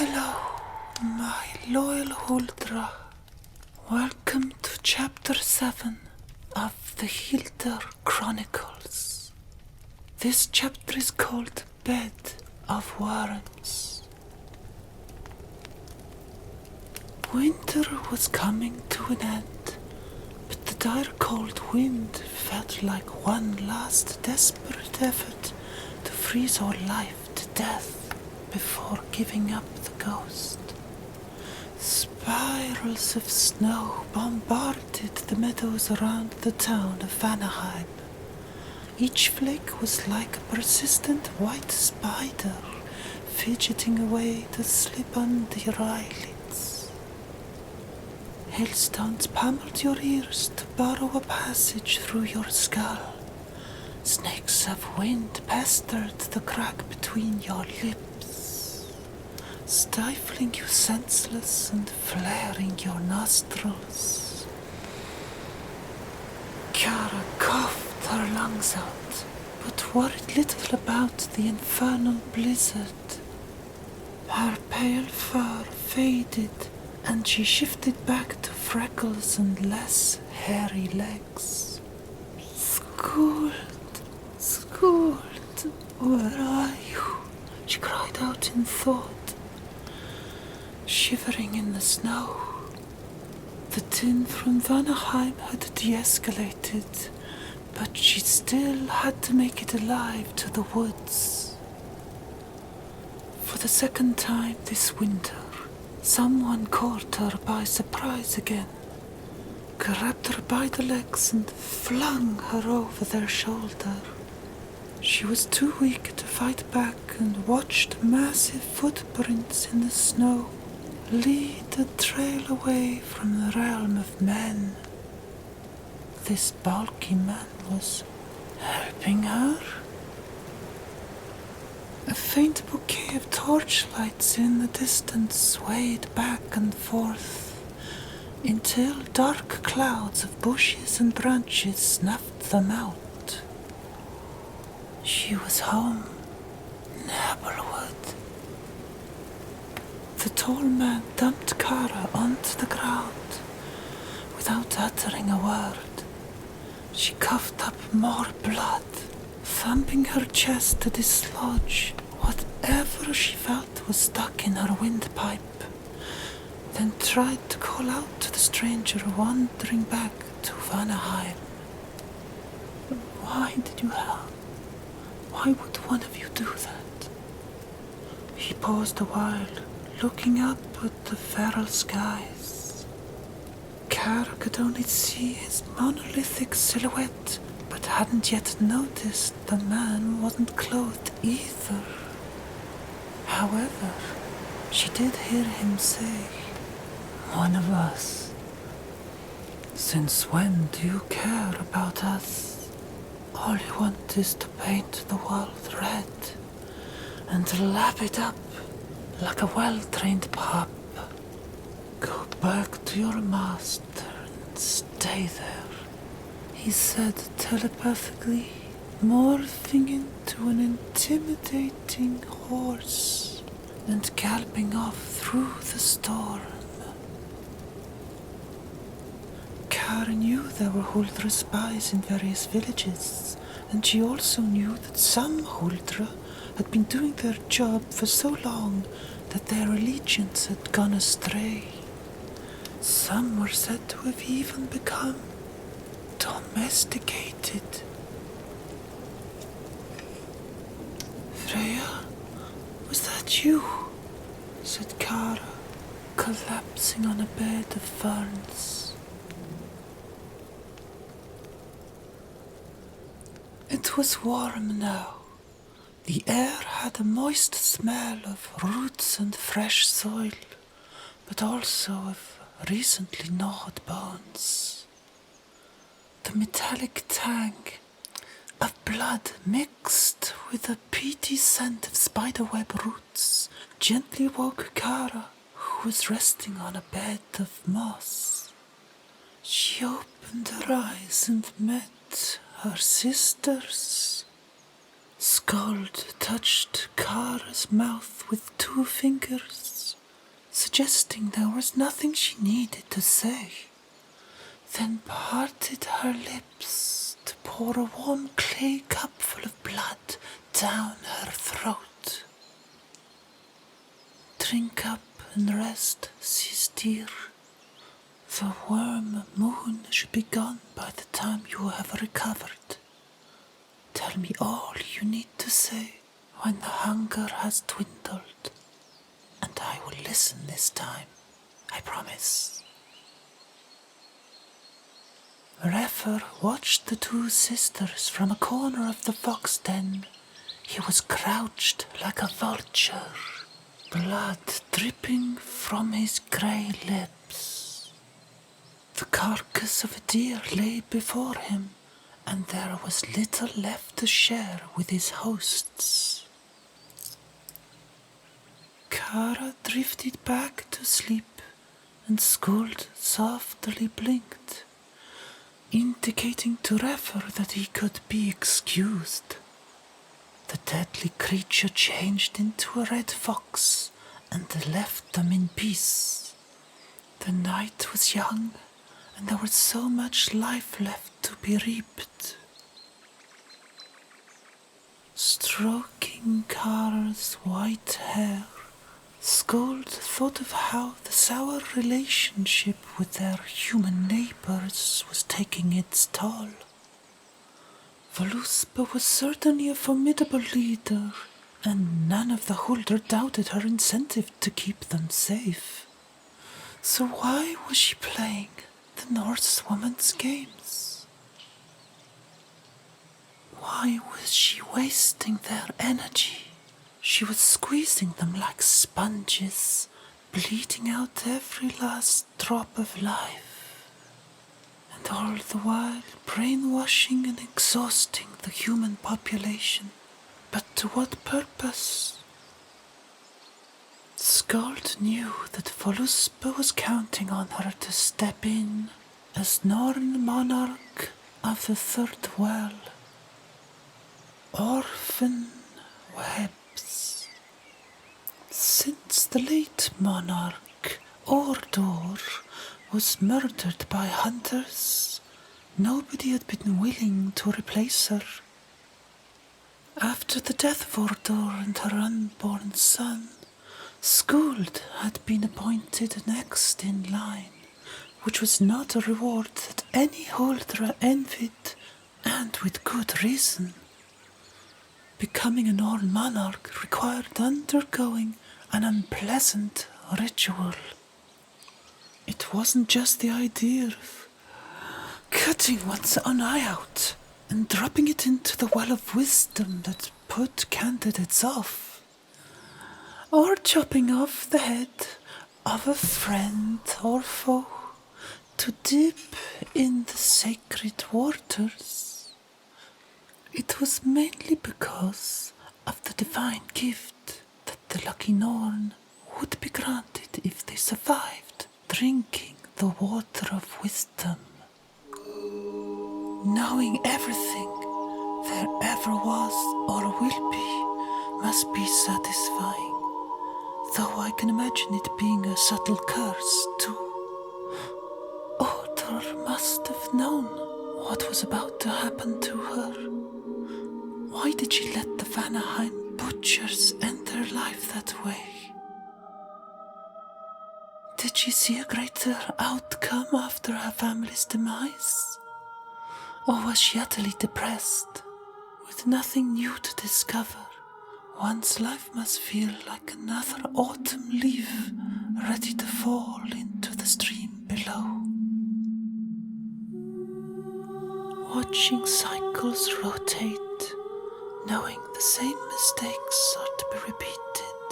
Hello, my loyal HYLDR. Welcome to Chapter 7 of the HYLDR Chronicles. This chapter is called Bed of Worms. Winter was coming to an end, but the dire cold wind felt like one last desperate effort to freeze our life to death before giving up the ghost. Spirals of snow bombarded the meadows around the town of Helheim. Each flake was like a persistent white spider, fidgeting away to slip under your eyelids. Hailstones pummeled your ears to borrow a passage through your skull. Snakes of wind pestered the crack between your lips, stifling you senseless and flaring your nostrils. Kara coughed her lungs out, but worried little about the infernal blizzard. Her pale fur faded, and she shifted back to freckles and less hairy legs. Skuld, Skuld, where are you? She cried out in thought, shivering in the snow. The tin from Vanaheim had de-escalated, but she still had to make it alive to the woods. For the second time this winter, someone caught her by surprise again, grabbed her by the legs and flung her over their shoulder. She was too weak to fight back and watched massive footprints in the snow lead a trail away from the realm of men. This bulky man was helping her. A faint bouquet of torchlights in the distance swayed back and forth until dark clouds of bushes and branches snuffed them out. She was home, Nibelwood. The tall man dumped Kara onto the ground without uttering a word. She coughed up more blood, thumping her chest to dislodge whatever she felt was stuck in her windpipe, then tried to call out to the stranger wandering back to Vanaheim. Why did you help? Why would one of you do that? He paused a while, looking up at the feral skies. Kara could only see his monolithic silhouette, but hadn't yet noticed the man wasn't clothed either. However, she did hear him say, "One of us. Since when do you care about us? All you want is to paint the world red and lap it up like a well-trained pup. Go back to your master and stay there," he said telepathically, morphing into an intimidating horse and galloping off through the storm. Kara knew there were HYLDR spies in various villages, and she also knew that some HYLDR had been doing their job for so long that their allegiance had gone astray. Some were said to have even become domesticated. "Freya, was that you?" said Kara, collapsing on a bed of ferns. It was warm now. The air had a moist smell of roots and fresh soil, but also of recently gnawed bones. The metallic tang of blood mixed with a peaty scent of spiderweb roots gently woke Kara, who was resting on a bed of moss. She opened her eyes and met her sisters. Skuld touched Kara's mouth with 2 fingers, suggesting there was nothing she needed to say, then parted her lips to pour a warm clay cup full of blood down her throat. Drink up and rest, sis dear. The warm moon should be gone by the time you have recovered. Tell me all you need to say when the hunger has dwindled, and I will listen this time, I promise. Refr watched the two sisters from a corner of the fox den. He was crouched like a vulture, blood dripping from his grey lips. The carcass of a deer lay before him, and there was little left to share with his hosts. Kara drifted back to sleep, and Skuld softly blinked, indicating to Refr that he could be excused. The deadly creature changed into a red fox and left them in peace. The night was young, and there was so much life left to be reaped. Stroking Kara's white hair, Skuld thought of how the sour relationship with their human neighbors was taking its toll. Voluspa was certainly a formidable leader, and none of the HYLDR doubted her incentive to keep them safe. So why was she playing the Norse woman's games? Why was she wasting their energy? She was squeezing them like sponges, bleeding out every last drop of life, and all the while brainwashing and exhausting the human population. But to what purpose? Skuld knew that Voluspa was counting on her to step in as Norn monarch of the third well. Orphan webs. Since the late monarch, Ordor, was murdered by hunters, nobody had been willing to replace her. After the death of Ordor and her unborn son, Skuld had been appointed next in line, which was not a reward that any HYLDR envied, and with good reason. Becoming a Norn monarch required undergoing an unpleasant ritual. It wasn't just the idea of cutting one's own eye out and dropping it into the well of wisdom that put candidates off, or chopping off the head of a friend or foe to dip in the sacred waters. It was mainly because of the divine gift that the lucky Norn would be granted if they survived drinking the water of wisdom. Knowing everything there ever was or will be must be satisfying, though I can imagine it being a subtle curse too. Ordor must have known what was about to happen to her. Why did she let the Vanaheim butchers end their life that way? Did she see a greater outcome after her family's demise? Or was she utterly depressed, with nothing new to discover? One's life must feel like another autumn leaf ready to fall into the stream below. Watching cycles rotate, knowing the same mistakes are to be repeated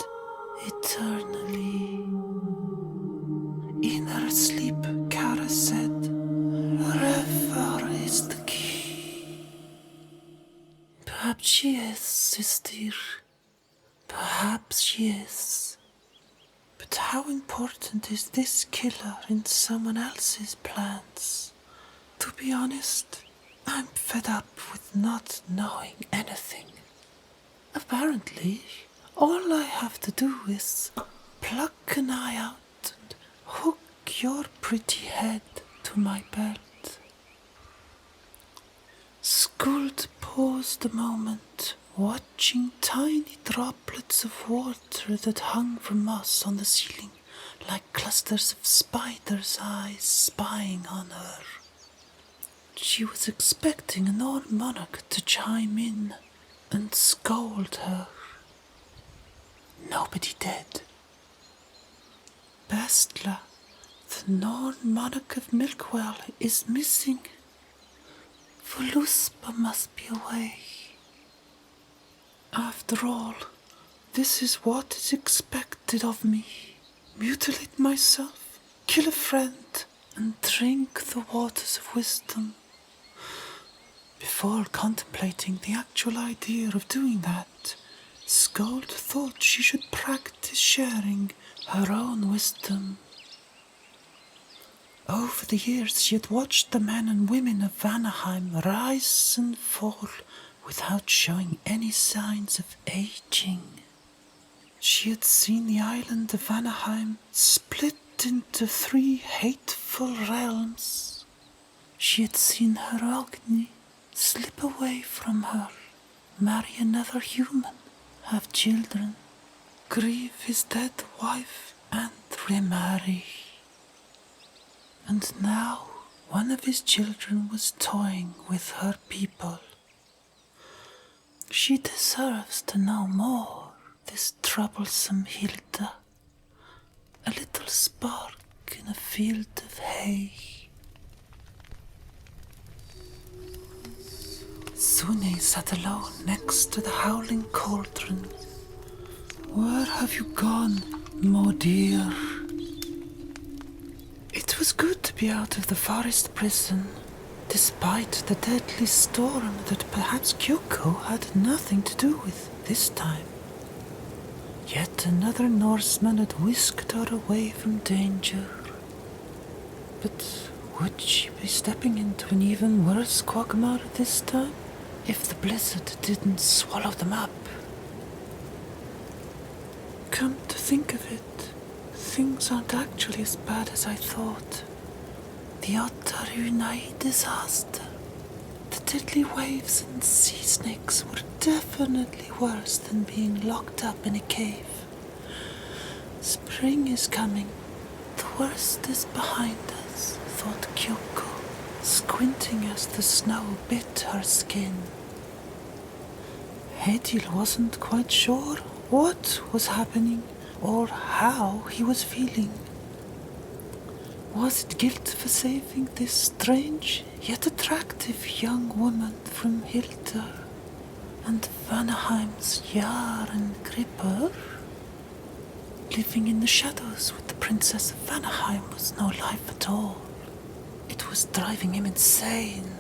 eternally. In her sleep, Kara said, "Refr is the key." Perhaps she is, sister. Perhaps she is. But how important is this killer in someone else's plans? To be honest, I'm fed up with not knowing anything. Apparently, all I have to do is pluck an eye out hook your pretty head to my belt. Skuld paused a moment, watching tiny droplets of water that hung from moss on the ceiling, like clusters of spiders' eyes spying on her. She was expecting a Norse monarch to chime in and scold her. Nobody did. Bestla, the Norse monarch of Milkwell, is missing. Voluspa must be away. After all, this is what is expected of me. Mutilate myself, kill a friend, and drink the waters of wisdom. Before contemplating the actual idea of doing that, Skuld thought she should practice sharing her own wisdom. Over the years, she had watched the men and women of Vanaheim rise and fall without showing any signs of aging. She had seen the island of Vanaheim split into 3 hateful realms. She had seen her Ogni slip away from her, marry another human, have children, grieve his dead wife, and remarry. And now one of his children was toying with her people. She deserves to know more, this troublesome Hilda. A little spark in a field of hay. Sune sat alone next to the howling cauldron. Where have you gone, my dear? It was good to be out of the forest prison, despite the deadly storm that perhaps Kyoko had nothing to do with this time. Yet another Norseman had whisked her away from danger. But would she be stepping into an even worse quagmire this time, if the blizzard didn't swallow them up? Come to think of it, things aren't actually as bad as I thought. The Otarunai disaster, the deadly waves and sea snakes were definitely worse than being locked up in a cave. Spring is coming. The worst is behind us, thought Kyoko, squinting as the snow bit her skin. Hedil wasn't quite sure what was happening or how he was feeling. Was it guilt for saving this strange yet attractive young woman from HYLDR and Vanaheim's Jarl Gripper? Living in the shadows with the Princess of Vanaheim was no life at all. It was driving him insane.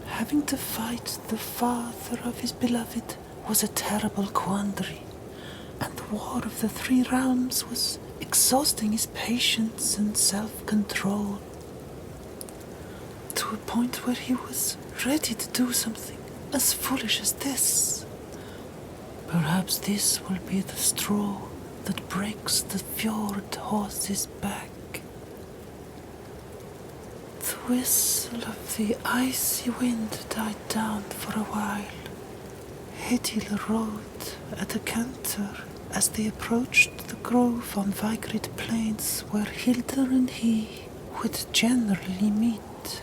Having to fight the father of his beloved was a terrible quandary, and the War of the 3 Realms was exhausting his patience and self-control, to a point where he was ready to do something as foolish as this. Perhaps this will be the straw that breaks the fjord horse's back. The whistle of the icy wind died down for a while. Hedil rode at a canter as they approached the grove on Vigrid Plains where HYLDR and he would generally meet.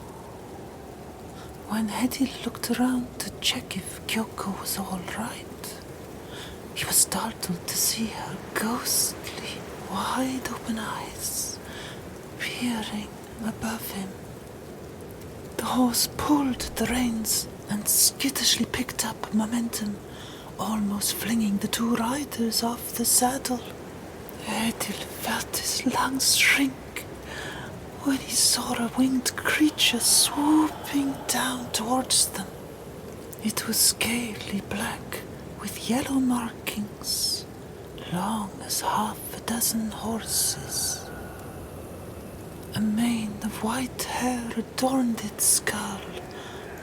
When Hedil looked around to check if Kyoko was all right, he was startled to see her ghostly, wide-open eyes peering above him. The horse pulled the reins and skittishly picked up momentum, almost flinging the 2 riders off the saddle. Hedil felt his lungs shrink when he saw a winged creature swooping down towards them. It was scaly black, with yellow markings, long as half a dozen horses. A mane of white hair adorned its skull,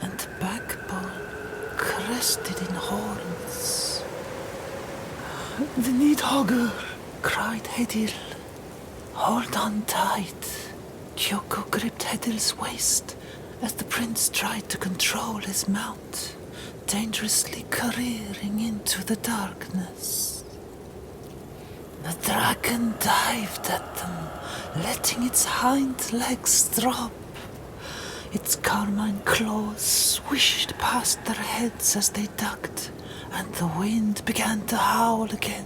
and backbone crested in horns. "The Níðhöggr!" cried Hedil. Hold on tight. Kyoko gripped Hedil's waist as the prince tried to control his mount, dangerously careering into the darkness. The dragon dived at them, letting its hind legs drop. Its carmine claws swished past their heads as they ducked, and the wind began to howl again,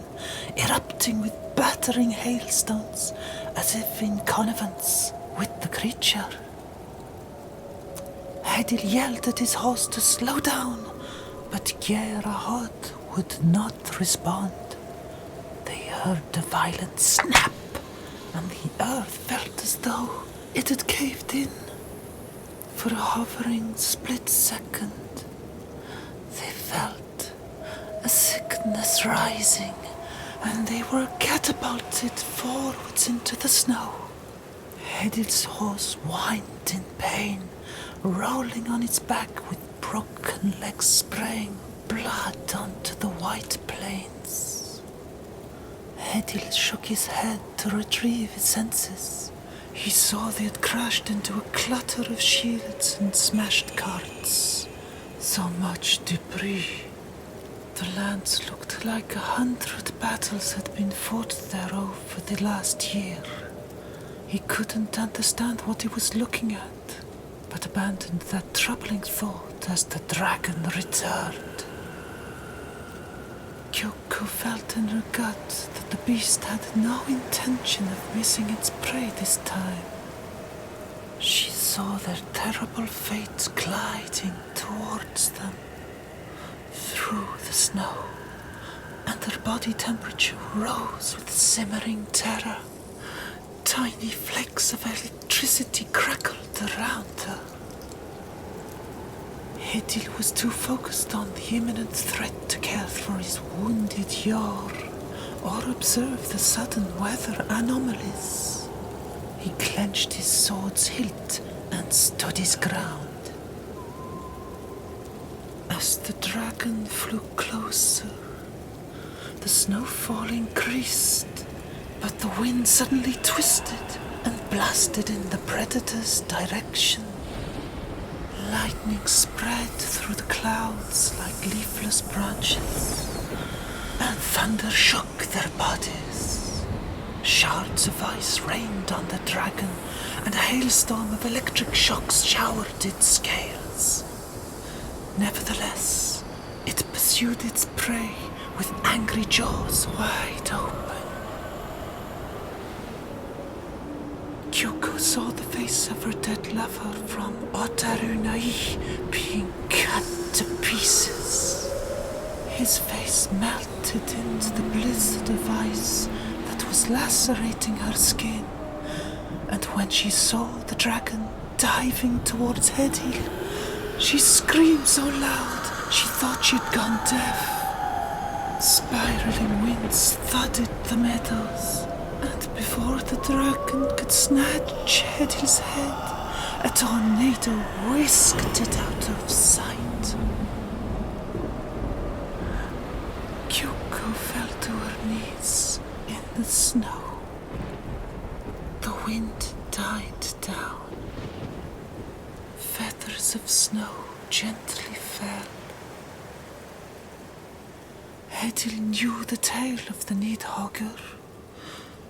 erupting with battering hailstones, as if in connivance with the creature. Hedil yelled at his horse to slow down, but Gerahod would not respond. They heard a violent snap, and the earth felt as though it had caved in. For a hovering split second, they felt a sickness rising, and they were catapulted forwards into the snow. Hedil's horse whined in pain, rolling on its back with broken legs spraying blood onto the white plains. Hedil shook his head to retrieve his senses. He saw they had crashed into a clutter of shields and smashed carts. So much debris. The lands looked like 100 battles had been fought there over the last year. He couldn't understand what he was looking at, but abandoned that troubling thought as the dragon returned. Kyoko felt in her gut that the beast had no intention of missing its prey this time. She saw their terrible fate gliding towards them through the snow, and her body temperature rose with simmering terror. Tiny flakes of electricity crackled around her. Hedil was too focused on the imminent threat to care for his wounded Yor or observe the sudden weather anomalies. He clenched his sword's hilt and stood his ground. As the dragon flew closer, the snowfall increased, but the wind suddenly twisted and blasted in the predator's direction. Lightning spread through the clouds like leafless branches, and thunder shook their bodies. Shards of ice rained on the dragon, and a hailstorm of electric shocks showered its scales. Nevertheless, it pursued its prey with angry jaws wide open. Kyoko saw the face of her dead lover from Otarunai being cut to pieces. His face melted into the blizzard of ice that was lacerating her skin, and when she saw the dragon diving towards Hedil, she screamed so loud she thought she'd gone deaf. Spiraling winds thudded the meadows, and before the dragon could snatch Hedil's head, a tornado whisked it out of sight. Kyoko fell to her knees in the snow. The wind died down. Feathers of snow gently fell. Hedil knew the tale of the Níðhöggr.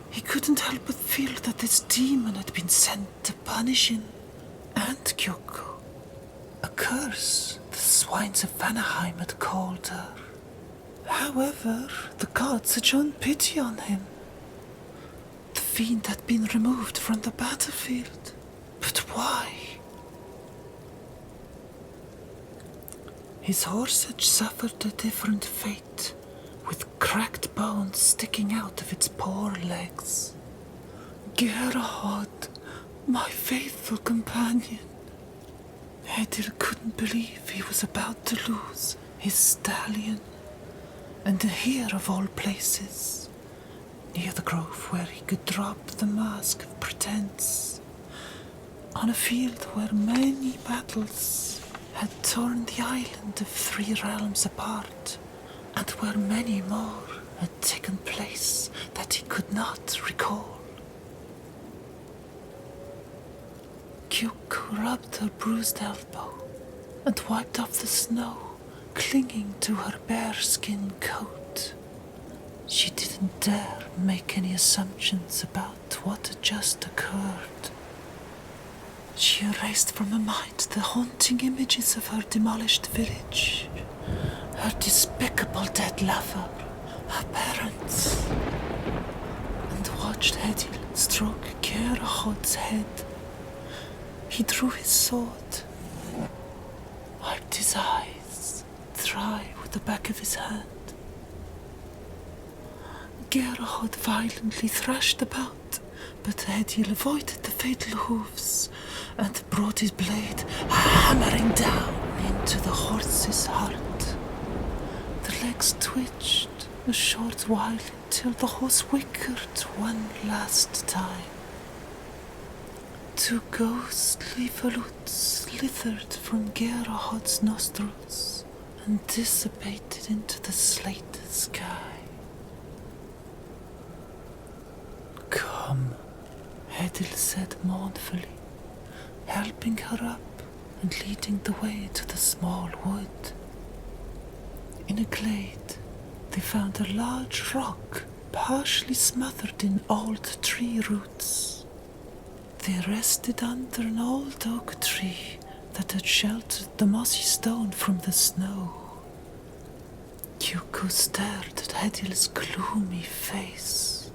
He couldn't help but feel that this demon had been sent to punish him and Kyoko. A curse the swines of Vanaheim had called her. However, the gods had shown pity on him. The fiend had been removed from the battlefield. But why? His horse had suffered a different fate, with cracked bones sticking out of its poor legs. Gerahod, my faithful companion. Hedil couldn't believe he was about to lose his stallion. And here of all places, near the grove where he could drop the mask of pretense, on a field where many battles had torn the island of 3 realms apart, and where many more had taken place that he could not recall. Kyoko rubbed her bruised elbow and wiped off the snow clinging to her bearskin coat. She didn't dare make any assumptions about what had just occurred. She erased from her mind the haunting images of her demolished village, her despicable dead lover, her parents, and watched Hedil stroke Katyogel head. He drew his sword, wiped his eyes dry with the back of his hand. Katyogel violently thrashed about, but Hedil avoided the fatal hooves and brought his blade hammering down into the horse's heart. The legs twitched a short while until the horse whickered one last time. Two ghostly volutes slithered from Katyogel nostrils and dissipated into the slate sky. "Come," Hedil said mournfully, helping her up and leading the way to the small wood. In a glade, they found a large rock partially smothered in old tree roots. They rested under an old oak tree that had sheltered the mossy stone from the snow. Kyoko stared at Hedil's gloomy face.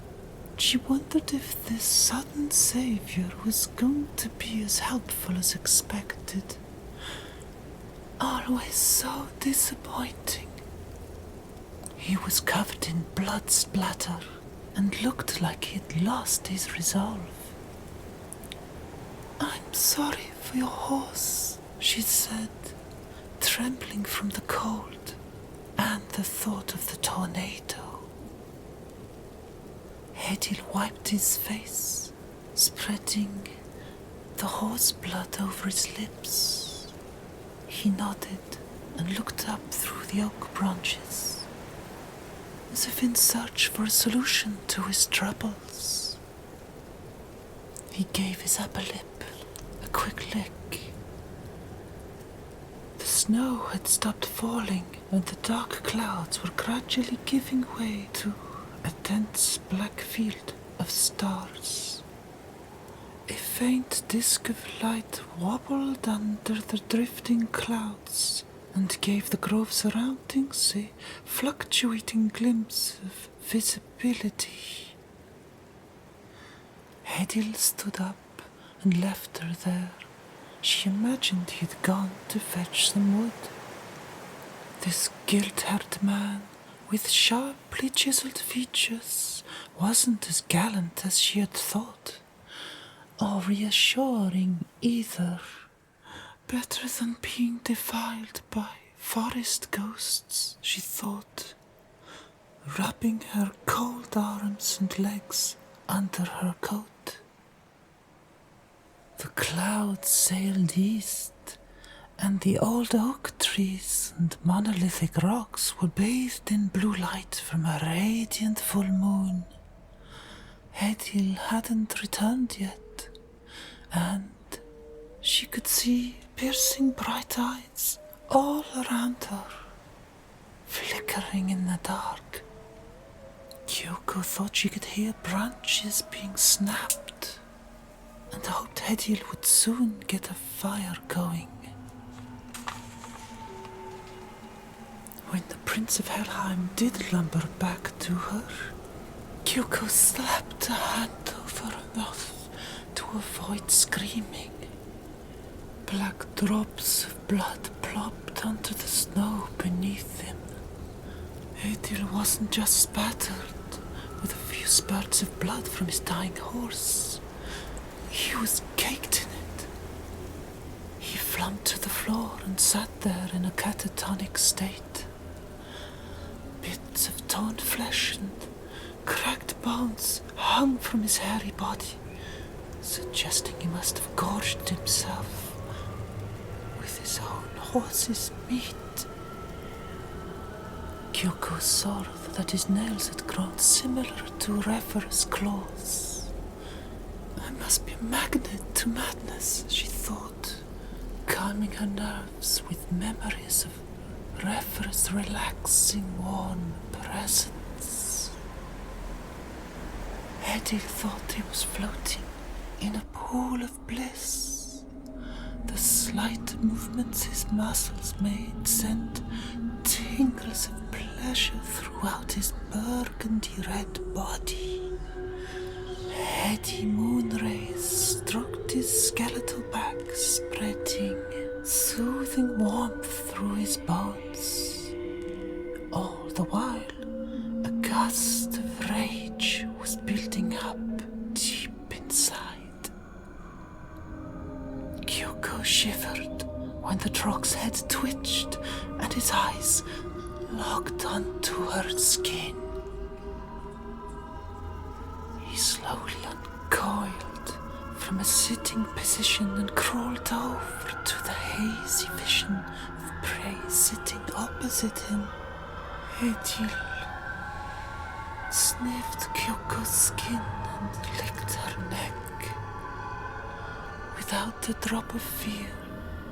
She wondered if this sudden savior was going to be as helpful as expected. Always so disappointing. He was covered in blood splatter and looked like he'd lost his resolve. "I'm sorry for your horse," she said, trembling from the cold and the thought of the tornado. Hedil wiped his face, spreading the horse blood over his lips. He nodded and looked up through the oak branches, as if in search for a solution to his troubles. He gave his upper lip a quick lick. The snow had stopped falling and the dark clouds were gradually giving way to a dense black field of stars. A faint disk of light wobbled under the drifting clouds and gave the grove surroundings a fluctuating glimpse of visibility. Hedil stood up and left her there. She imagined he'd gone to fetch some wood. This gilt-haired man with sharply chiseled features wasn't as gallant as she had thought, or reassuring either. Better than being defiled by forest ghosts, she thought, rubbing her cold arms and legs under her coat. The clouds sailed east, and the old oak trees and monolithic rocks were bathed in blue light from a radiant full moon. Hedil hadn't returned yet, and she could see piercing bright eyes all around her, flickering in the dark. Kyoko thought she could hear branches being snapped, and hoped Hedil would soon get a fire going. When the Prince of Helheim did lumber back to her, Kyoko slapped a hand over her mouth to avoid screaming. Black drops of blood plopped onto the snow beneath him. Hedil wasn't just spattered with a few spurts of blood from his dying horse. He was caked in it. He slumped to the floor and sat there in a catatonic state. Bits of torn flesh and cracked bones hung from his hairy body, suggesting he must have gorged himself with his own horse's meat. Kyoko saw that his nails had grown similar to Refer's claws. "I must be a magnet to madness, she thought, calming her nerves with memories of Refer's relaxing, warm presence. Hedil thought he was floating in a pool of bliss. The slight movements his muscles made sent tingles of pleasure throughout his burgundy-red body. Heady moon rays stroked his skeletal back, spreading soothing warmth through his bones. All the while, a gust of rage was building up deep inside. Kyoko shivered when the Draug's head twitched and his eyes locked onto her skin. He slowly uncoiled from a sitting position and crawled over to the hazy vision of prey sitting opposite him. Hedil sniffed Kyoko's skin and licked her neck. Without a drop of fear,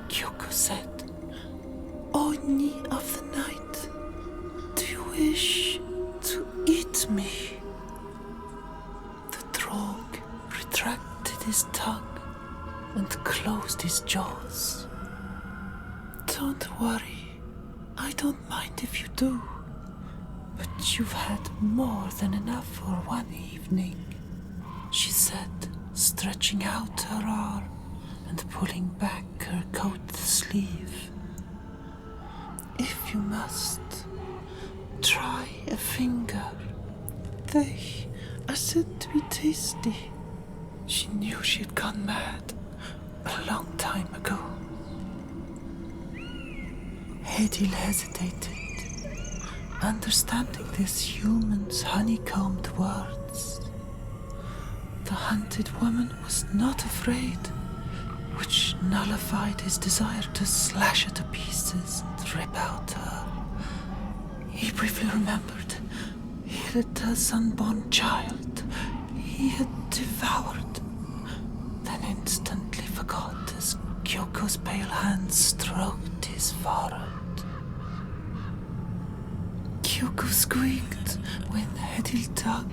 Kyoko said, "Oni of the night, do you wish to eat me?" The Draug retracted his tongue and closed his jaws. "Don't worry, I don't mind if you do, but you've had more than enough for one evening," she said, stretching out her arm and pulling back her coat sleeve. "If you must, try a finger. They are said to be tasty." She knew she'd gone mad a long time ago. Hedil hesitated, understanding this human's honeycombed words. The hunted woman was not afraid, which nullified his desire to slash her to pieces and rip out her. He briefly remembered Hilda's unborn child he had devoured, then instantly forgot as Kyoko's pale hand stroked his forehead. Kyoko squeaked when Hedil dug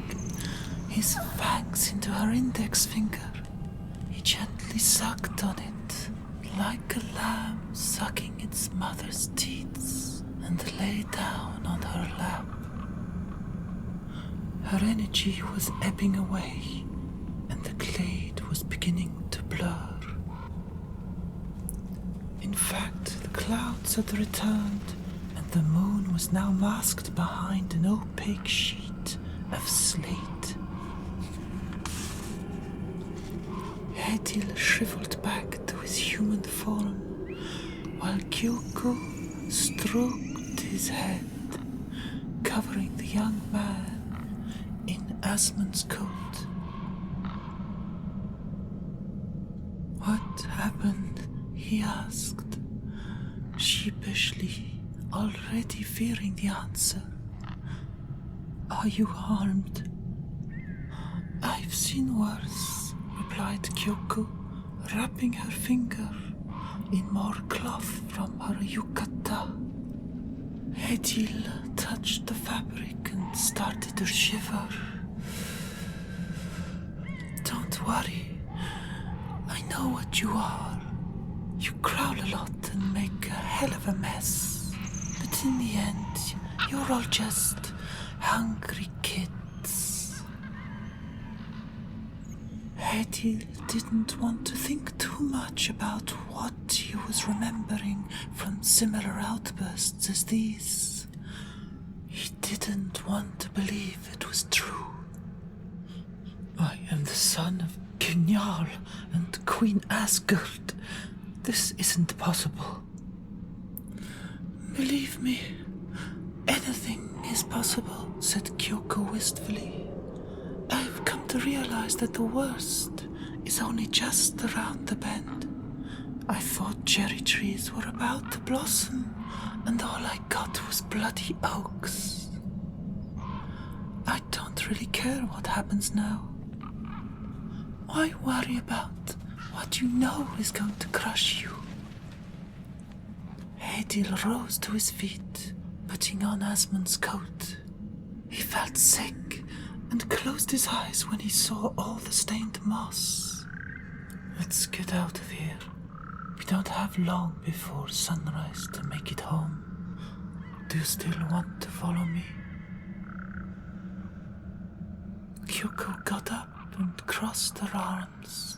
his fangs into her index finger. He gently sucked on it, like a lamb sucking its mother's teats, and lay down on her lap. Her energy was ebbing away, and the glade was beginning to blur. In fact, the clouds had returned, and the moon was now masked behind an opaque sheet of slate. Hedil shriveled back to his human form, while Kyoko stroked his head, covering the young man in Asmund's coat. "What happened?" he asked, sheepishly, already fearing the answer. "Are you harmed?" "I've seen worse," replied Kyoko, wrapping her finger in more cloth from her yukata. Hedil touched the fabric and started to shiver. "Don't worry, I know what you are. You growl a lot and make a hell of a mess. But in the end, you're all just hungry kids." Hedil didn't want to think too much about what he was remembering from similar outbursts as these. He didn't want to believe it was true. "I am the son of King Jarl and Queen Asgard. This isn't possible." "Believe me, anything is possible," said Kyoko wistfully. "I've come to realize that the worst is only just around the bend. I thought cherry trees were about to blossom, and all I got was bloody oaks. I don't really care what happens now. Why worry about what you know is going to crush you? HYLDR rose to his feet, putting on Asmund's coat. He felt sick and closed his eyes when he saw all the stained moss. Let's get out of here. We don't have long before sunrise to make it home. Do you still want to follow me? Kyoko got up and crossed her arms.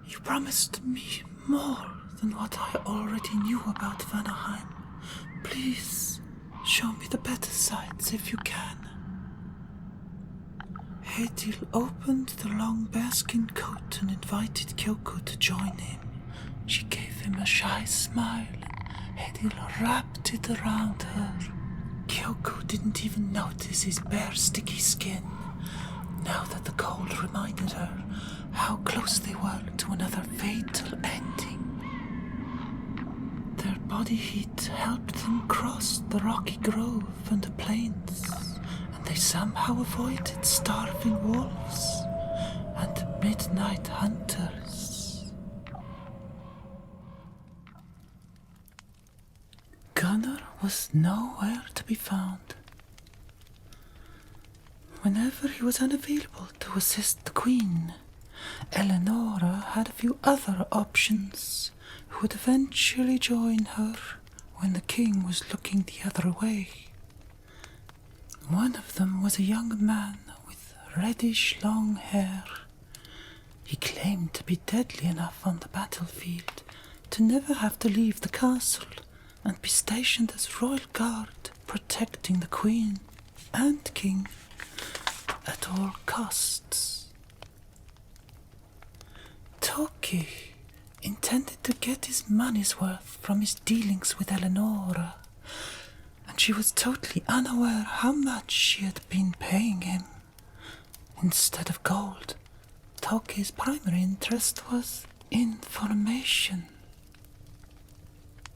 You promised me more than what I already knew about Vanaheim. Please, show me the better sides if you can. HYLDR opened the long bearskin coat and invited Kyoko to join him. She gave him a shy smile and HYLDR wrapped it around her. Kyoko didn't even notice his bare sticky skin, now that the cold reminded her how close they were to another fatal ending. Their body heat helped them cross the rocky grove and the plains, and they somehow avoided starving wolves and midnight hunters. Gunnar was nowhere to be found. Whenever he was unavailable to assist the Queen, Eleonora had a few other options who would eventually join her when the king was looking the other way. One of them was a young man with reddish long hair. He claimed to be deadly enough on the battlefield to never have to leave the castle and be stationed as royal guard, protecting the Queen and King at all costs. Toki intended to get his money's worth from his dealings with Eleonora, and she was totally unaware how much she had been paying him. Instead of gold, Toki's primary interest was information.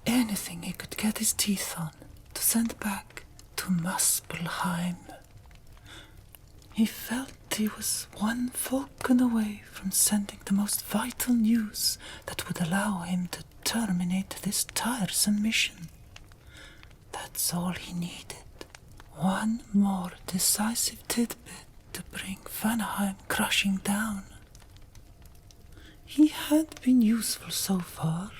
Anything he could get his teeth on to send back to Muspelheim. He felt he was one falcon away from sending the most vital news that would allow him to terminate this tiresome mission. That's all he needed. One more decisive tidbit to bring Vanaheim crashing down. He had been useful so far.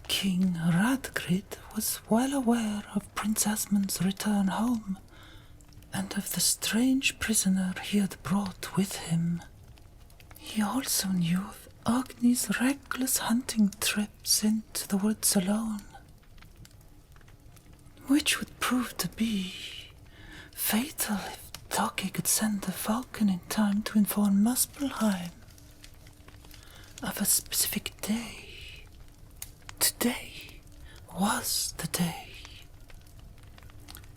King Radgrid was well aware of Prince Asmund's return home, and of the strange prisoner he had brought with him. He also knew of Agni's reckless hunting trips into the woods alone, which would prove to be fatal if Toki could send the falcon in time to inform Muspelheim of a specific day. Today was the day.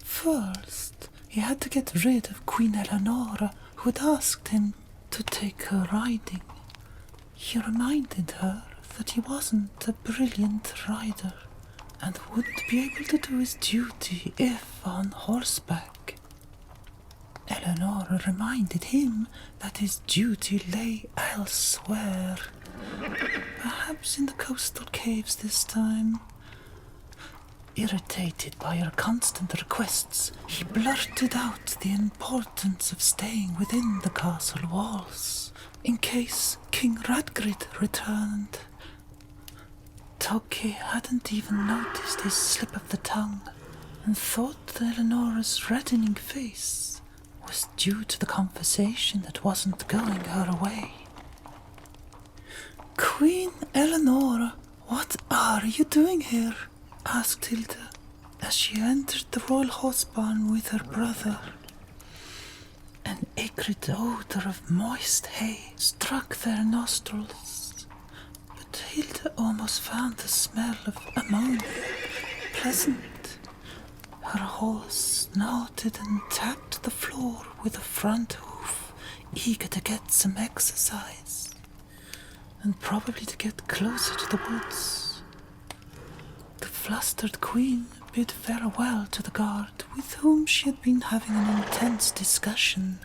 First, he had to get rid of Queen Eleonora, who had asked him to take her riding. He reminded her that he wasn't a brilliant rider and wouldn't be able to do his duty if on horseback. Eleonora reminded him that his duty lay elsewhere, perhaps in the coastal caves this time. Irritated by her constant requests, he blurted out the importance of staying within the castle walls, in case King Radgrid returned. Toki hadn't even noticed his slip of the tongue, and thought Eleonora's reddening face was due to the conversation that wasn't going her way. "Queen Eleonora, what are you doing here?" asked HYLDR, as she entered the royal horse barn with her brother. An acrid odor of moist hay struck their nostrils, but HYLDR almost found the smell of ammonia pleasant. Her horse snorted and tapped the floor with a front hoof, eager to get some exercise, and probably to get closer to the woods. The flustered queen bid farewell to the guard with whom she had been having an intense discussion.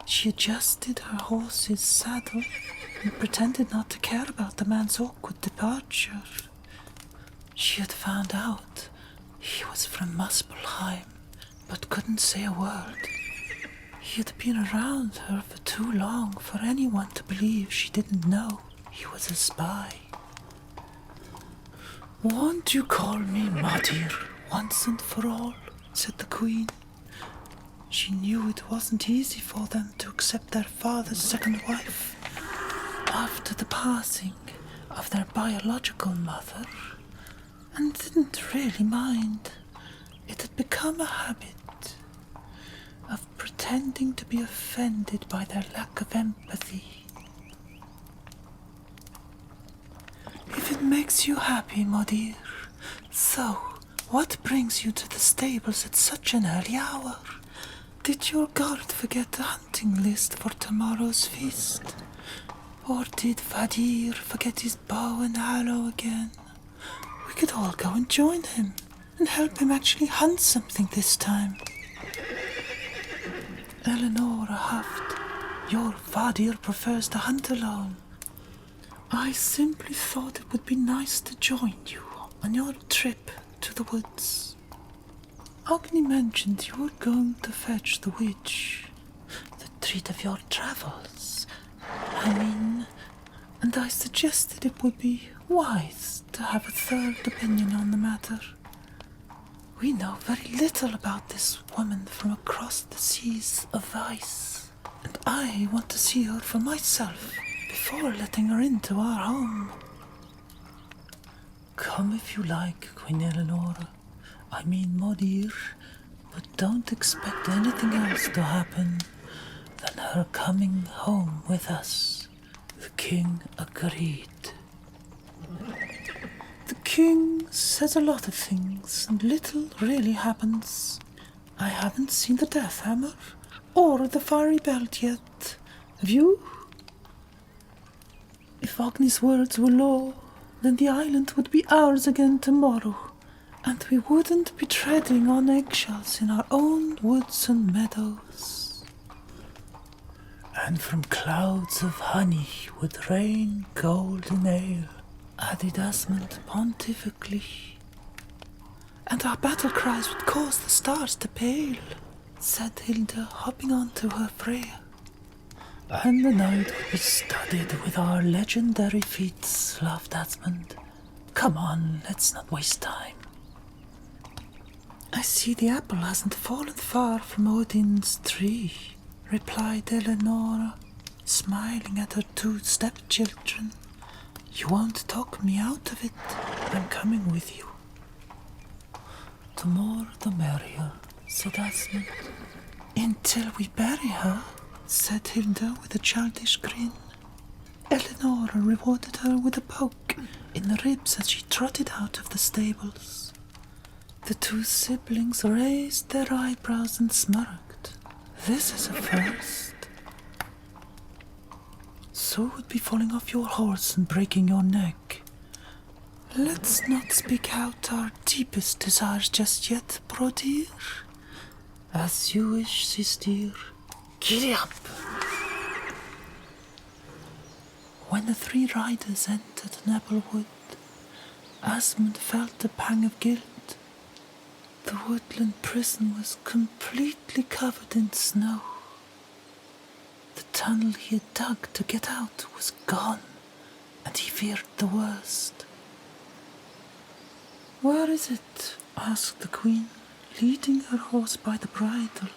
She adjusted her horse's saddle and pretended not to care about the man's awkward departure. She had found out he was from Muspelheim, but couldn't say a word. He had been around her for too long for anyone to believe she didn't know he was a spy. "Won't you call me Madir once and for all?" said the Queen. She knew it wasn't easy for them to accept their father's second wife after the passing of their biological mother, and didn't really mind. It had become a habit of pretending to be offended by their lack of empathy. "If it makes you happy, Madir. So, what brings you to the stables at such an early hour? Did your guard forget the hunting list for tomorrow's feast? Or did Vadir forget his bow and arrow again? We could all go and join him and help him actually hunt something this time." Eleonora huffed. "Your Vadir prefers to hunt alone. I simply thought it would be nice to join you on your trip to the woods. Agni mentioned you were going to fetch the witch, the treat of your travels. And I suggested it would be wise to have a third opinion on the matter. We know very little about this woman from across the seas of ice, and I want to see her for myself before letting her into our home." "Come if you like, Queen Eleonora. Modir, but don't expect anything else to happen than her coming home with us." The king agreed. "The king says a lot of things, and little really happens. I haven't seen the Death Hammer or the Fiery Belt yet. Have you? If Agni's words were law, then the island would be ours again tomorrow, and we wouldn't be treading on eggshells in our own woods and meadows. And from clouds of honey would rain golden ale," added Asmund pontifically. "And our battle cries would cause the stars to pale," said Hilda, hopping onto her Freya. "And the night would be studded with our legendary feats," laughed Asmund. "Come on, let's not waste time." "I see the apple hasn't fallen far from Odin's tree," replied Eleonora, smiling at her two stepchildren. "You won't talk me out of it. I'm coming with you." "The more the merrier," said Asmund. "Until we bury her," said Hilda with a childish grin. Eleonora rewarded her with a poke in the ribs as she trotted out of the stables. The two siblings raised their eyebrows and smirked. "This is a first." "So would be falling off your horse and breaking your neck." "Let's not speak out our deepest desires just yet, Brodir." "As you wish, sister. Giddy up!" When the three riders entered Nebelwood, Asmund felt a pang of guilt. The woodland prison was completely covered in snow. The tunnel he had dug to get out was gone, and he feared the worst. "Where is it?" asked the Queen, leading her horse by the bridle.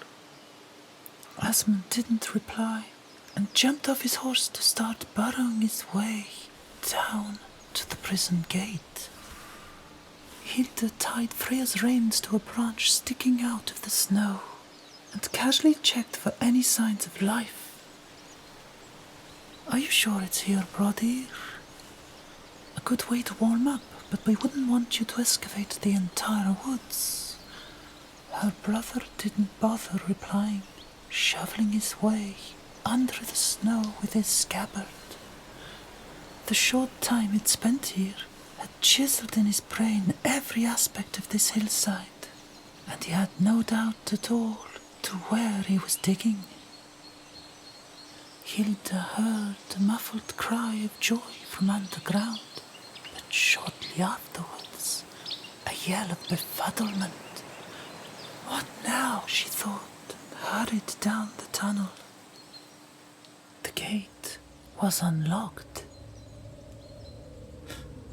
Asmund didn't reply, and jumped off his horse to start burrowing his way down to the prison gate. Hilda tied Freya's reins to a branch sticking out of the snow, and casually checked for any signs of life. "Are you sure it's here, Brodir? A good way to warm up, but we wouldn't want you to excavate the entire woods." Her brother didn't bother replying, shoveling his way under the snow with his scabbard. The short time he'd spent here had chiseled in his brain every aspect of this hillside, and he had no doubt at all to where he was digging. Hilda heard a muffled cry of joy from underground, but shortly afterwards, a yell of befuddlement. What now, she thought, and hurried down the tunnel. The gate was unlocked.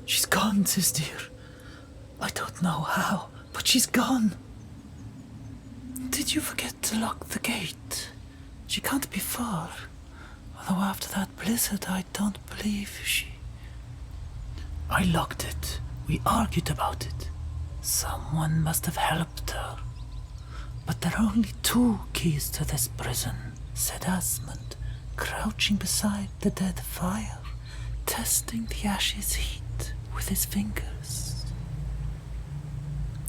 She's gone, sis dear. I don't know how, but she's gone. Did you forget to lock the gate? She can't be far. Although after that blizzard, I don't believe she... I locked it. We argued about it. Someone must have helped her. But there are only 2 keys to this prison, said Asmund, crouching beside the dead fire, testing the ashes' heat with his fingers.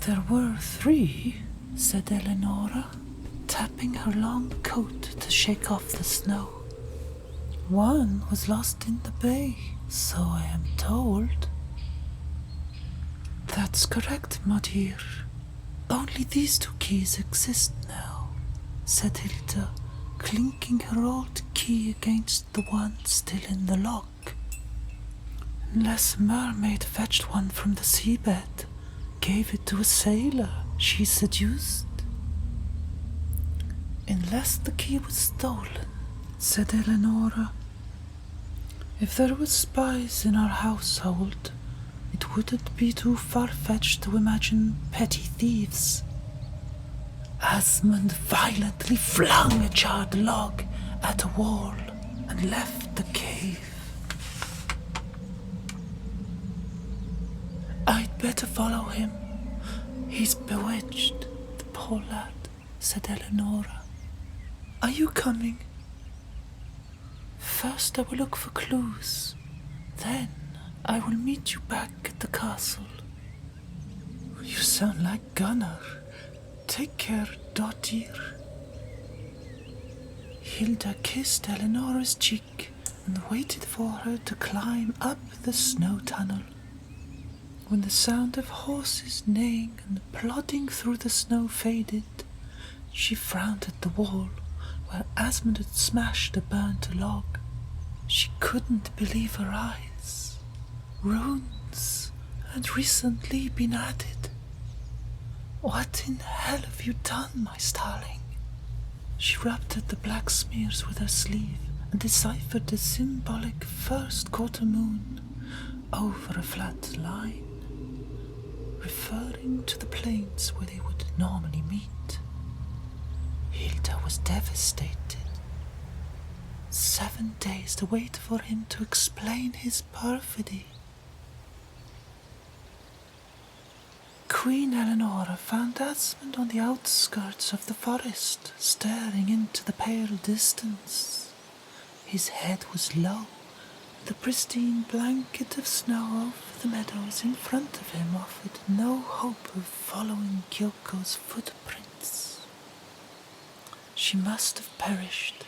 There were 3, said Eleonora, tapping her long coat to shake off the snow. 1 was lost in the bay, so I am told. That's correct, my dear. Only these 2 keys exist now, said Hilda, clinking her old key against the one still in the lock. Unless a mermaid fetched one from the seabed, gave it to a sailor she seduced. Unless the key was stolen, said Eleonora. If there were spies in our household, it wouldn't be too far-fetched to imagine petty thieves. Asmund violently flung a charred log at a wall and left the cave. I'd better follow him. He's bewitched, the poor lad, said Eleonora. Are you coming? First I will look for clues. Then I will meet you back at the castle. You sound like Gunnar. Take care, Dottir. Hilda kissed Eleonora's cheek and waited for her to climb up the snow tunnel. When the sound of horses neighing and plodding through the snow faded, she frowned at the wall where Asmund had smashed a burnt log. She couldn't believe her eyes. Runes had recently been added. What in hell have you done, my starling? She rubbed at the black smears with her sleeve and deciphered the symbolic first quarter moon over a flat line, referring to the plains where they would normally meet. Hilda was devastated. 7 days to wait for him to explain his perfidy. Queen Eleonora found Asmund on the outskirts of the forest, staring into the pale distance. His head was low. The pristine blanket of snow over the meadows in front of him offered no hope of following Kyoko's footprints. She must have perished.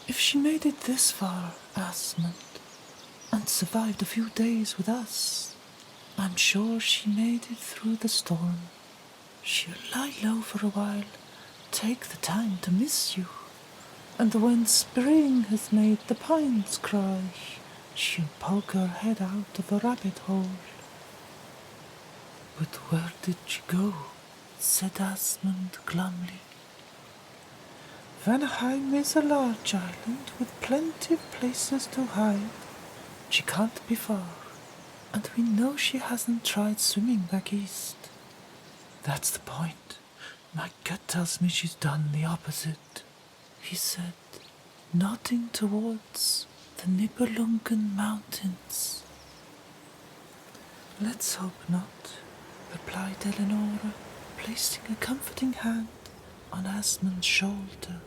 If she made it this far, Asmund, and survived a few days with us, I'm sure she made it through the storm. She'll lie low for a while, take the time to miss you, and when spring has made the pines cry, she'll poke her head out of a rabbit hole. But where did she go? Said Asmund glumly. Helheim is a large island with plenty of places to hide. She can't be far, and we know she hasn't tried swimming back east. That's the point. My gut tells me she's done the opposite, he said, nodding towards the Nibelungen Mountains. Let's hope not, replied Eleonora, placing a comforting hand on Asmund's shoulder.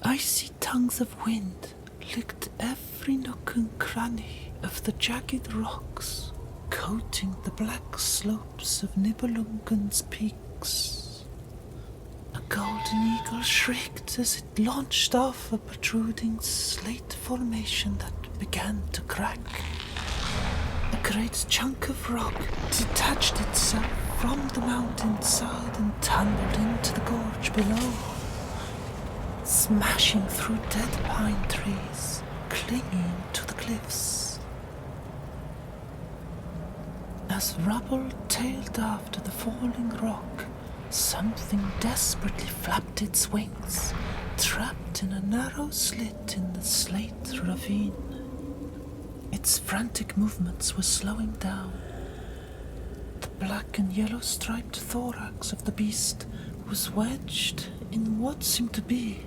Icy tongues of wind licked every nook and cranny of the jagged rocks, coating the black slopes of Nibelungen's peaks. A golden eagle shrieked as it launched off a protruding slate formation that began to crack. A great chunk of rock detached itself from the mountainside and tumbled into the gorge below, smashing through dead pine trees, clinging to the cliffs. As rubble tailed after the falling rock, something desperately flapped its wings, trapped in a narrow slit in the slate ravine. Its frantic movements were slowing down. The black and yellow striped thorax of the beast was wedged in what seemed to be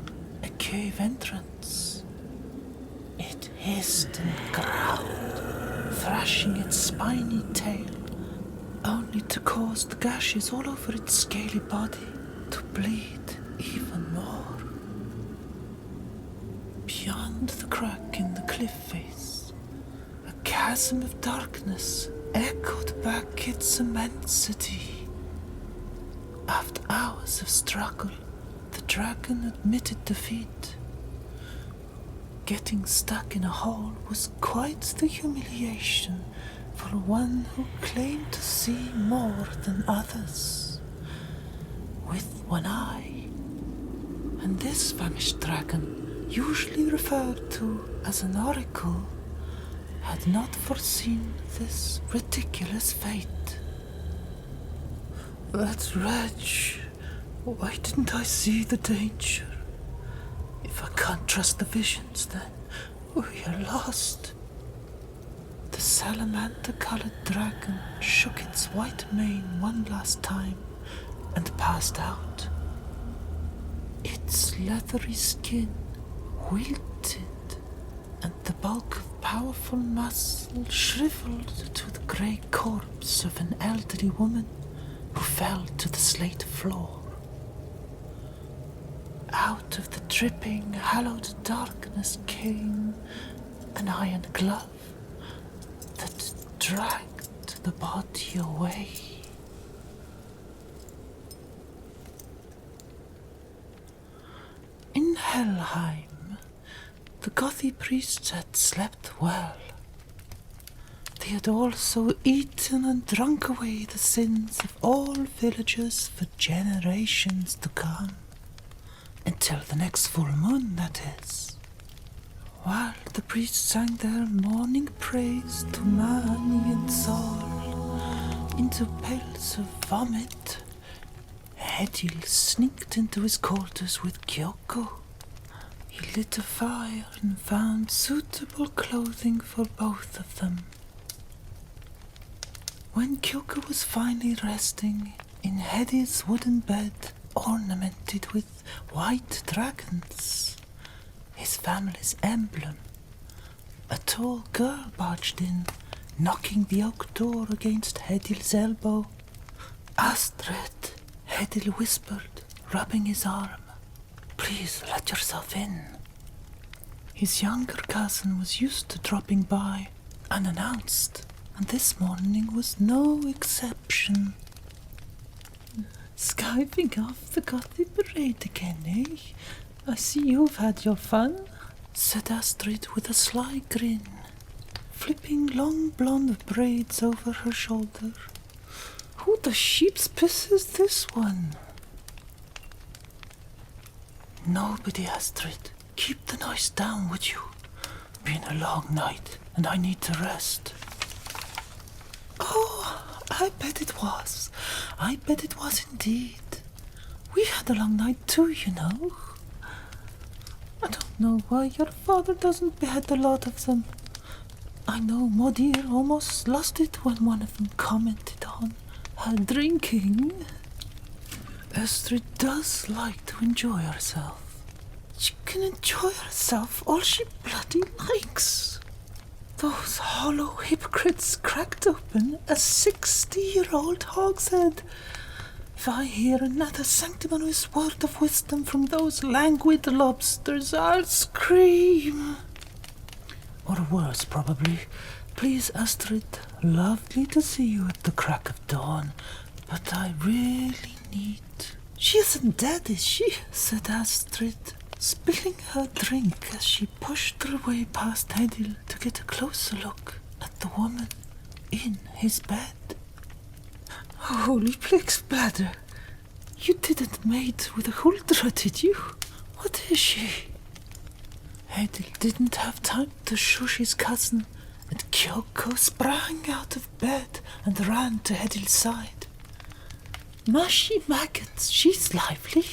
a cave entrance. It hissed and growled, thrashing its spiny tail, only to cause the gashes all over its scaly body to bleed even more. Beyond the crack in the cliff face, a chasm of darkness echoed back its immensity. After hours of struggle, the dragon admitted defeat. Getting stuck in a hole was quite the humiliation for one who claimed to see more than others, with one eye. And this famished dragon, usually referred to as an oracle, had not foreseen this ridiculous fate. That wretch! Why didn't I see the danger? If I can't trust the visions, then we are lost. The salamander-colored dragon shook its white mane one last time and passed out. Its leathery skin wilted, and the bulk of powerful muscle shriveled to the grey corpse of an elderly woman who fell to the slate floor. Out of the dripping, hallowed darkness came an iron glove that dragged the body away. In Helheim, the Gothic priests had slept well. They had also eaten and drunk away the sins of all villagers for generations to come. Until the next full moon, that is. While the priests sang their morning praise to Mani and Sol into pails of vomit, Hedil sneaked into his quarters with Kyoko. He lit a fire and found suitable clothing for both of them. When Kyoko was finally resting in Hedil's wooden bed, ornamented with white dragons, his family's emblem, a tall girl barged in, knocking the oak door against Hedil's elbow. "Astrid," Hedil whispered, rubbing his arm. "Please let yourself in." His younger cousin was used to dropping by unannounced, and this morning was no exception. "Skiving off the Gothic parade again, eh? I see you've had your fun," said Astrid with a sly grin, flipping long blonde braids over her shoulder. "Who the sheep's piss is this one?" "Nobody, Astrid. Keep the noise down, would you? Been a long night, and I need to rest." "Oh, I bet it was. I bet it was indeed. We had a long night too, you know. I don't know why your father doesn't behead a lot of them. I know Modir almost lost it when one of them commented on her drinking. Astrid does like to enjoy herself. She can enjoy herself all she bloody likes. Those hollow hypocrites cracked open a 60-year-old hogshead. If I hear another sanctimonious word of wisdom from those languid lobsters, I'll scream. Or worse, probably. Please, Astrid, lovely to see you at the crack of dawn, but I really need... She isn't dead, is she? Said Astrid, spilling her drink as she pushed her way past Hedil to get a closer look at the woman in his bed. Holy Plix bladder! You didn't mate with a HYLDR, did you? What is she? Hedil didn't have time to shush his cousin, and Kyoko sprang out of bed and ran to Hedil's side. Mushy maggots, she's lively.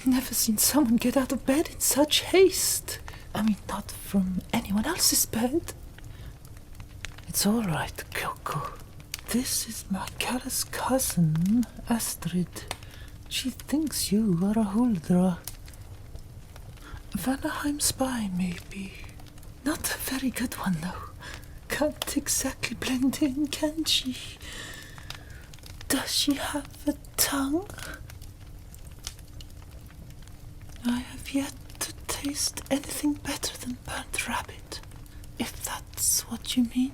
Never seen someone get out of bed in such haste. I mean, not from anyone else's bed. It's all right, Kyoko. This is my callous cousin, Astrid. She thinks you are a HYLDR. Vanaheim spy, maybe. Not a very good one, though. Can't exactly blend in, can she? Does she have a tongue? I have yet to taste anything better than burnt rabbit, if that's what you mean,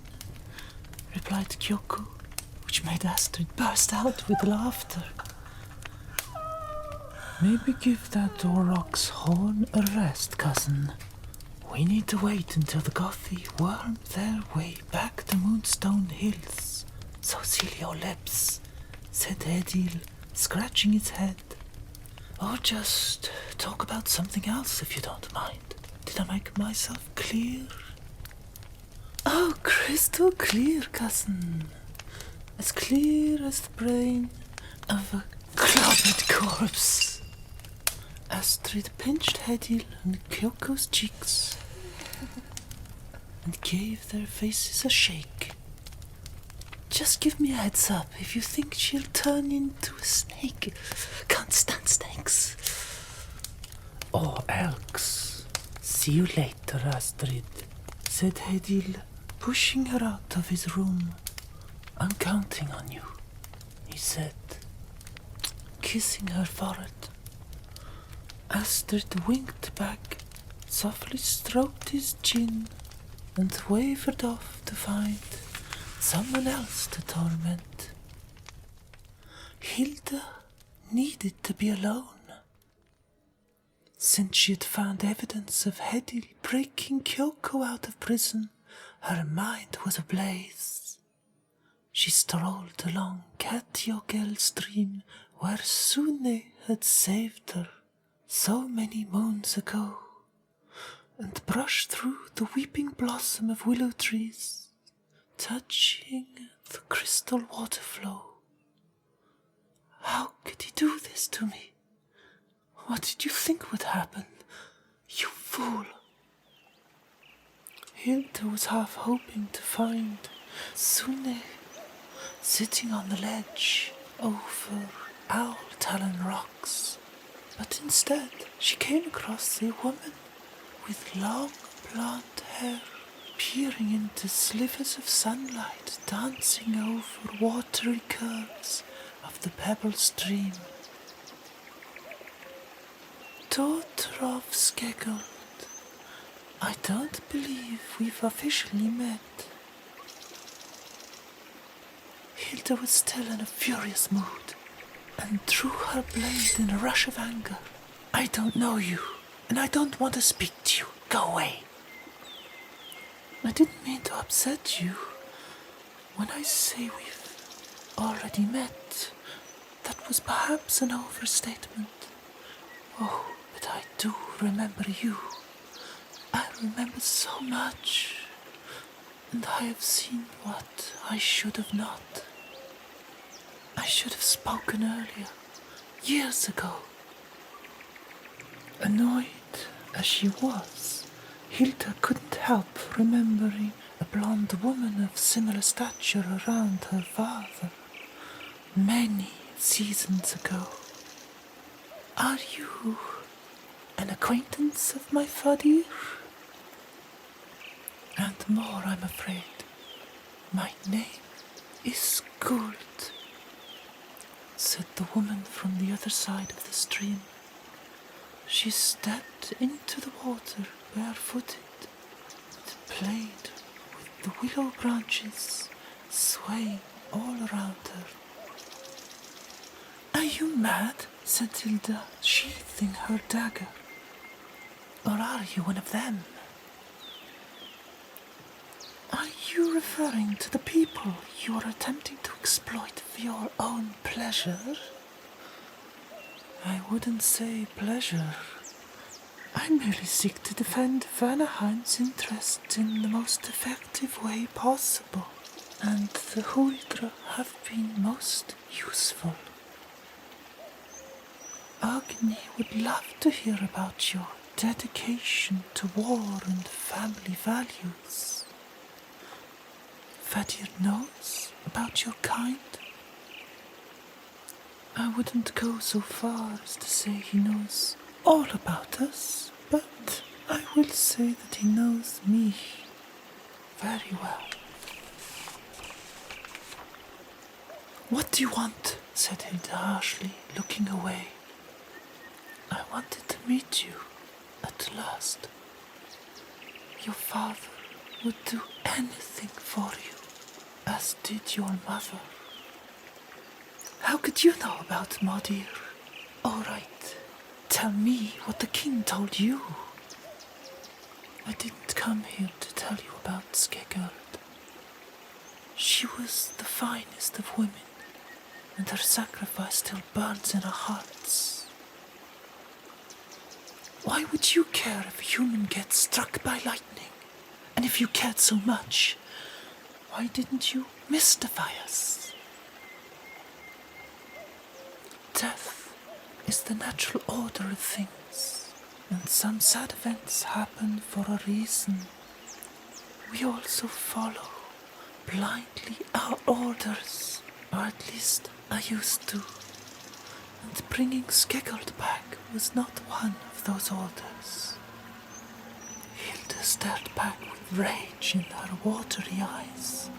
replied Kyoko, which made Astrid burst out with laughter. Maybe give that aurochs horn a rest, cousin. We need to wait until the Gothi worm their way back the Moonstone Hills. So seal your lips, said Hedil, scratching his head. Or just talk about something else if you don't mind. Did I make myself clear? Oh, crystal clear, cousin. As clear as the brain of a clobbered corpse. Astrid pinched Hedil on Kyoko's cheeks and gave their faces a shake. Just give me a heads up if you think she'll turn into a snake. Can't stand snakes. Or elks. See you later, Astrid, said Hedil, pushing her out of his room. I'm counting on you, he said, kissing her forehead. Astrid winked back, softly stroked his chin, and wavered off to find someone else to torment. HYLDR needed to be alone. Since she had found evidence of Hedil breaking Kyoko out of prison, her mind was ablaze. She strolled along Katyogel stream where Sune had saved her so many moons ago, and brushed through the weeping blossom of willow trees, touching the crystal water flow. How could he do this to me? What did you think would happen? You fool! HYLDR was half hoping to find Sune sitting on the ledge over Owl Talon rocks. But instead, she came across a woman with long blonde hair, peering into slivers of sunlight dancing over watery curves of the pebble stream. Daughter of Skuld, I don't believe we've officially met. HYLDR was still in a furious mood, and drew her blade in a rush of anger. I don't know you, and I don't want to speak to you. Go away. I didn't mean to upset you. When I say we've already met, that was perhaps an overstatement. Oh, but I do remember you. I remember so much, and I have seen what I should have not. I should have spoken earlier, years ago. Annoyed as she was, HYLDR couldn't help remembering a blonde woman of similar stature around her father, many seasons ago. Are you an acquaintance of my father? And more, I'm afraid. My name is Skuld, said the woman from the other side of the stream. She stepped into the water barefooted and played with the willow branches swaying all around her. Are you mad? Said HYLDR, sheathing her dagger. Or are you one of them? Are you referring to the people you are attempting to exploit your own pleasure? I wouldn't say pleasure. I merely seek to defend Vanaheim's interest in the most effective way possible, and the HYLDR have been most useful. Agni would love to hear about your dedication to war and family values. Vadir knows about your kind. I wouldn't go so far as to say he knows all about us, but I will say that he knows me very well. What do you want? Said Hilda harshly, looking away. I wanted to meet you at last. Your father would do anything for you, as did your mother. How could you know about Modir? All right, tell me what the king told you. I didn't come here to tell you about Skuld. She was the finest of women, and her sacrifice still burns in our hearts. Why would you care if a human gets struck by lightning? And if you cared so much, why didn't you mystify us? Death is the natural order of things, and some sad events happen for a reason. We also follow blindly our orders, or at least I used to. And bringing Skuld back was not one of those orders. Hilda stared back with rage in her watery eyes.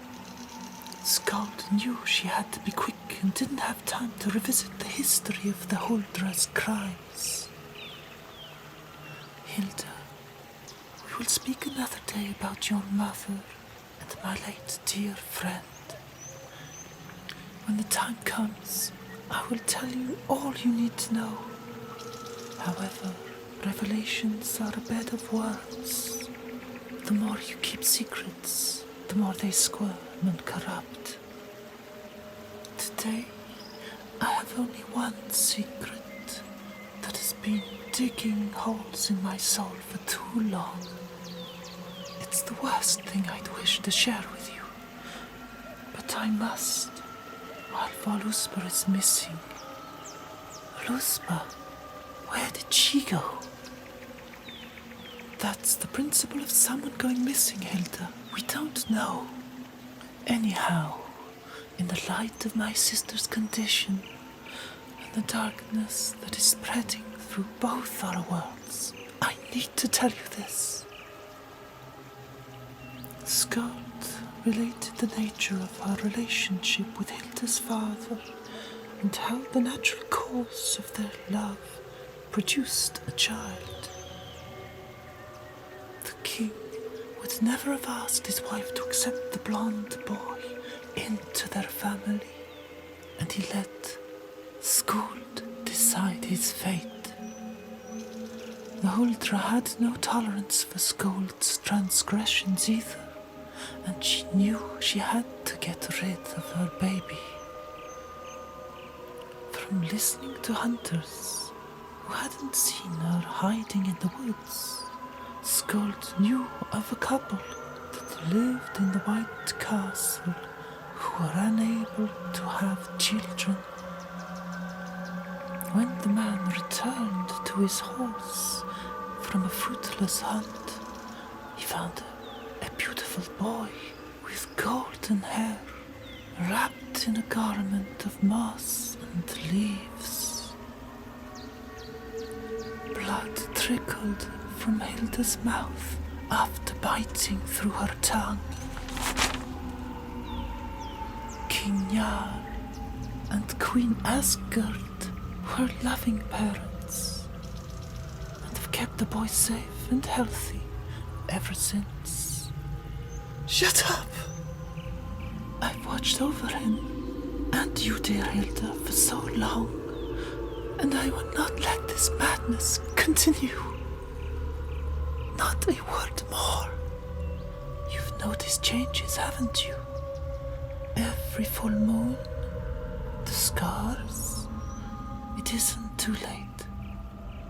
Skuld knew she had to be quick and didn't have time to revisit the history of the HYLDR's crimes. Hilda, we will speak another day about your mother and my late dear friend. When the time comes, I will tell you all you need to know. However, revelations are a bed of worms. The more you keep secrets, the more they squirm and corrupt. Today, I have only one secret that has been digging holes in my soul for too long. It's the worst thing I'd wish to share with you, but I must, while Voluspa is missing. Voluspa? Where did she go? That's the principle of someone going missing, Hilda. We don't know. Anyhow, in the light of my sister's condition and the darkness that is spreading through both our worlds, I need to tell you this. Skuld related the nature of her relationship with Hilda's father and how the natural course of their love produced a child. The king would never have asked his wife to accept the blonde boy into their family, and he let Skuld decide his fate. The HYLDR had no tolerance for Skuld's transgressions either, and she knew she had to get rid of her baby. From listening to hunters who hadn't seen her hiding in the woods, Skuld knew of a couple that lived in the White Castle who were unable to have children. When the man returned to his horse from a fruitless hunt, he found a beautiful boy with golden hair, wrapped in a garment of moss and leaves. Blood trickled from Hilda's mouth after biting through her tongue. King Jarl and Queen Asgard were loving parents and have kept the boy safe and healthy ever since. Shut up! I've watched over him and you, dear Hilda, for so long, and I will not let this madness continue. Not a word more. You've noticed changes, haven't you? Every full moon, the scars? It isn't too late.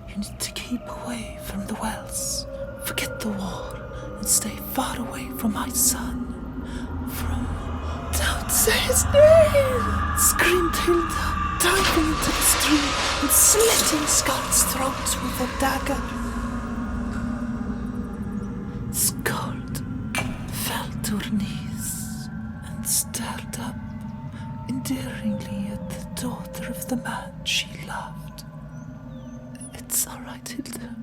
You need to keep away from the wells. Forget the war and stay far away from my son. Don't say his name! Screamed Hilda, diving into the stream and slitting Skuld's throat with a dagger. Skuld fell to her knees and stared up endearingly at the daughter of the man she loved. It's all right, Hilda.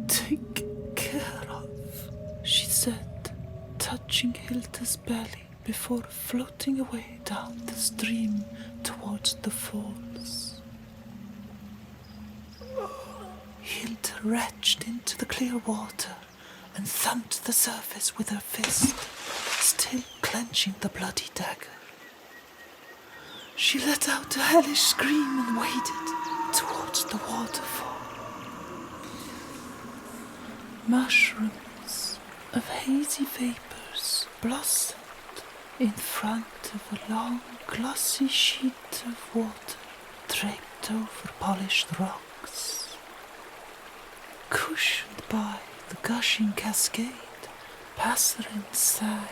Take care of, she said, touching Hilda's belly before floating away down the stream towards the falls. Hilda reached into the clear water and thumped the surface with her fist, still clenching the bloody dagger. She let out a hellish scream and waded towards the waterfall. Mushrooms of hazy vapors blossomed in front of a long, glossy sheet of water draped over polished rocks. Cushioned by the gushing cascade, passerines sang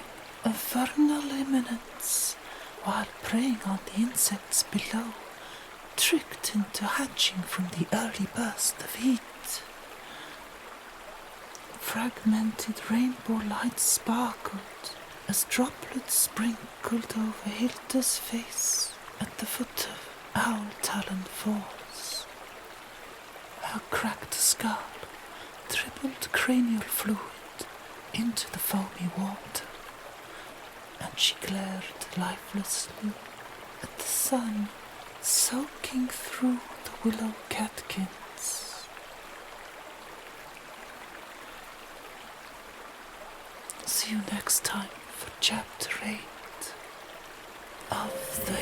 of vernal imminence while preying on the insects below, tricked into hatching from the early burst of heat. Fragmented rainbow lights sparkled as droplets sprinkled over Hilda's face at the foot of Owl Talon Falls. Her cracked skull dribbled cranial fluid into the foamy water, and she glared lifelessly at the sun soaking through the willow catkins. See you next time for Chapter 8 of the